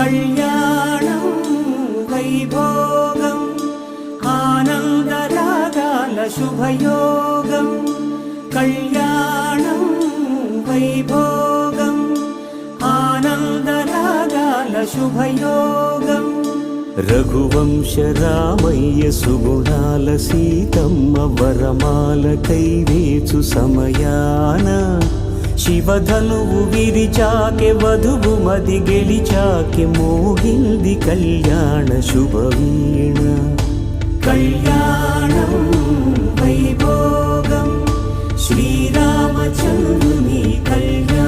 కళ్యాణం వైభోగం ఆనందరాగాల శుభయోగం కళ్యాణం వైభోగం ఆనందరాగాల శుభయోగం రఘువంశ రామయ్య సుగుణాల సీతమ్మ వరమాల కైవేచు సమయాన శివధనువు విరిచాకె వధువు మది గెలిచాకె మోగింది కళ్యాణ శుభవీణ కళ్యాణం వైభోగం శ్రీరామచంద్రుని కళ్యాణం